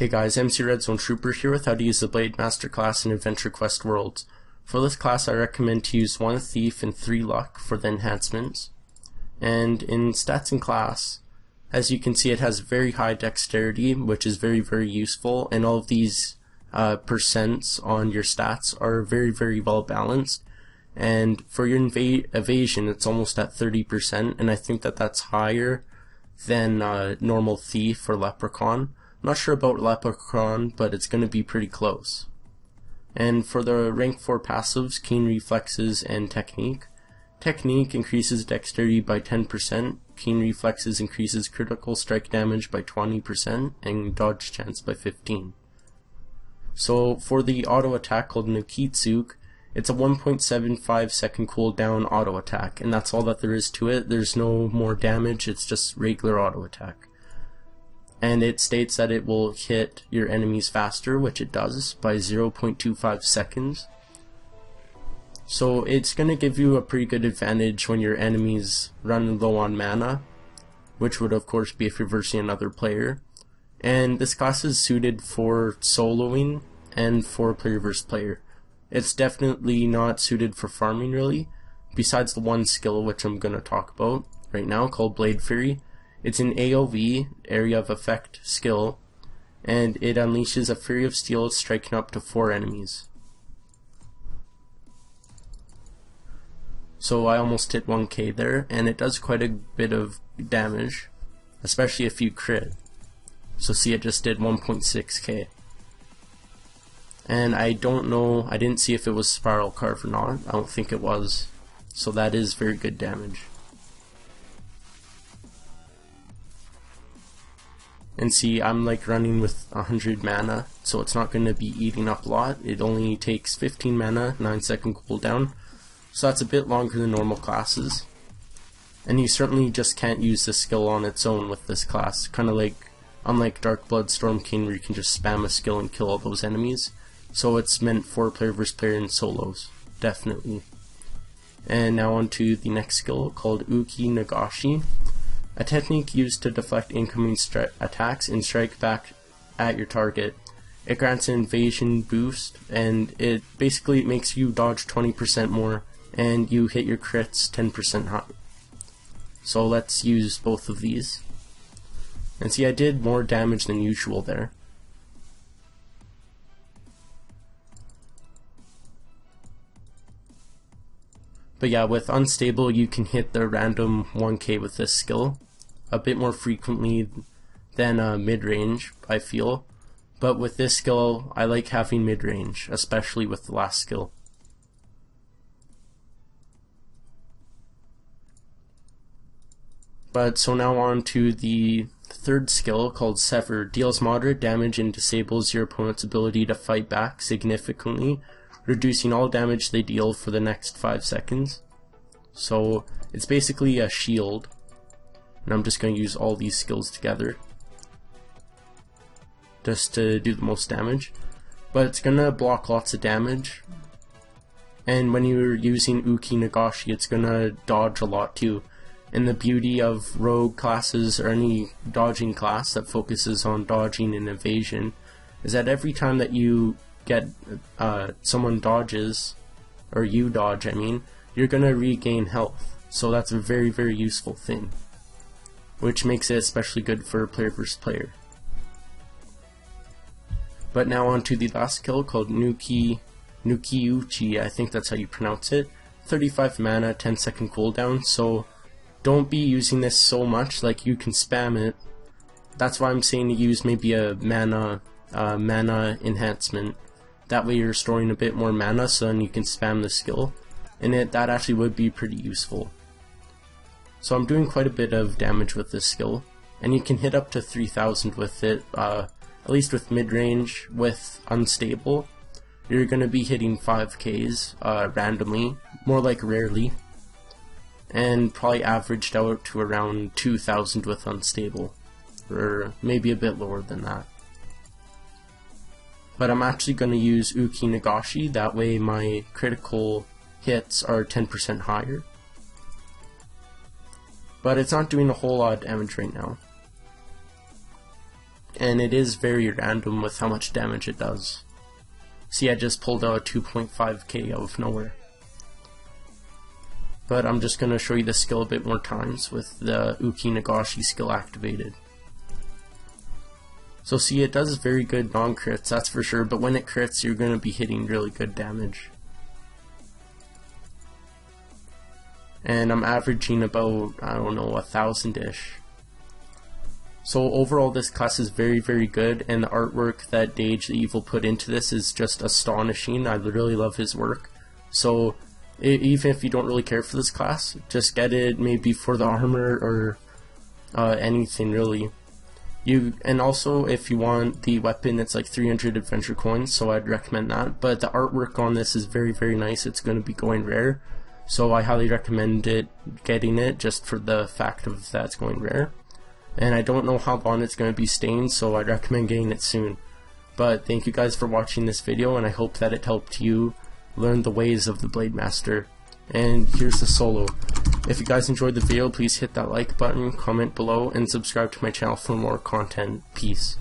Hey guys, MC Red Zone Trooper here with how to use the Blademaster class in Adventure Quest Worlds. For this class I recommend to use 1 Thief and 3 Luck for the enhancements. And in stats and class, as you can see, it has very high dexterity, which is very useful, and all of these percents on your stats are very well balanced. And for your evasion it's almost at 30%, and I think that that's higher than normal Thief or Leprechaun. Not sure about Leprechaun, but it's going to be pretty close. And for the rank 4 passives, Keen Reflexes and Technique. Technique increases dexterity by 10%, Keen Reflexes increases critical strike damage by 20%, and dodge chance by 15%. So for the auto attack called Nukitsuk, it's a 1.75 second cooldown auto attack, and that's all that there is to it. There's no more damage, it's just regular auto attack. And it states that it will hit your enemies faster, which it does, by 0.25 seconds. So it's going to give you a pretty good advantage when your enemies run low on mana, which would of course be if you're versing another player. And this class is suited for soloing and for player versus player. It's definitely not suited for farming really, besides the one skill which I'm going to talk about right now called Blade Fury. It's an AoV, Area of Effect skill, and it unleashes a Fury of Steel striking up to 4 enemies. So I almost hit 1k there, and it does quite a bit of damage, especially if you crit. So see, it just did 1.6k. And I don't know, I didn't see if it was Spiral Carve or not. I don't think it was. So that is very good damage. And see, I'm like running with 100 mana, so it's not going to be eating up a lot. It only takes 15 mana, 9 second cooldown, so that's a bit longer than normal classes. And you certainly just can't use this skill on its own with this class, kind of like, unlike Dark Blood Storm King where you can just spam a skill and kill all those enemies. So it's meant for player versus player in solos, definitely. And now on to the next skill called Uki Nagashi. A technique used to deflect incoming attacks and strike back at your target. It grants an invasion boost, and it basically makes you dodge 20% more, and you hit your crits 10% higher. So let's use both of these. And see, I did more damage than usual there. But yeah, with Unstable you can hit the random 1k with this skill a bit more frequently than mid-range, I feel. But with this skill, I like having mid-range, especially with the last skill. But so now on to the third skill called Sever. Deals moderate damage and disables your opponent's ability to fight back significantly, reducing all damage they deal for the next 5 seconds. So it's basically a shield. And I'm just going to use all these skills together just to do the most damage. But it's going to block lots of damage. And when you're using Uki Nagashi, it's going to dodge a lot too. And the beauty of rogue classes or any dodging class that focuses on dodging and evasion is that every time that you get someone dodges, or you dodge I mean, you're going to regain health. So that's a very useful thing, which makes it especially good for player versus player. But now on to the last skill called Nukiuchi, I think that's how you pronounce it. 35 mana, 10 second cooldown, so don't be using this so much, like you can spam it. That's why I'm saying to use maybe a mana enhancement. That way you're storing a bit more mana, so then you can spam the skill. And that actually would be pretty useful. So I'm doing quite a bit of damage with this skill, and you can hit up to 3000 with it, at least with mid-range. With Unstable, you're going to be hitting 5ks randomly, more like rarely, and probably averaged out to around 2000 with Unstable, or maybe a bit lower than that. But I'm actually going to use Uki Nagashi, that way my critical hits are 10% higher. But it's not doing a whole lot of damage right now. and it is very random with how much damage it does. See, I just pulled out a 2.5k out of nowhere. But I'm just going to show you the skill a bit more times with the Uki Nagashi skill activated. So see, it does very good non-crits, that's for sure, but when it crits you're going to be hitting really good damage. And I'm averaging about, I don't know, 1,000-ish. So overall this class is very, very good, and the artwork that Dage the Evil put into this is just astonishing. I really love his work. So even if you don't really care for this class, just get it maybe for the armor or anything really. And also if you want the weapon, it's like 300 adventure coins, so I'd recommend that. But the artwork on this is very, very nice. It's going to be going rare, so I highly recommend getting it just for the fact of that it's going rare. And I don't know how long it's going to be staying, so I'd recommend getting it soon. But thank you guys for watching this video, and I hope that it helped you learn the ways of the Blademaster. And here's the solo. If you guys enjoyed the video, please hit that like button, comment below, and subscribe to my channel for more content. Peace.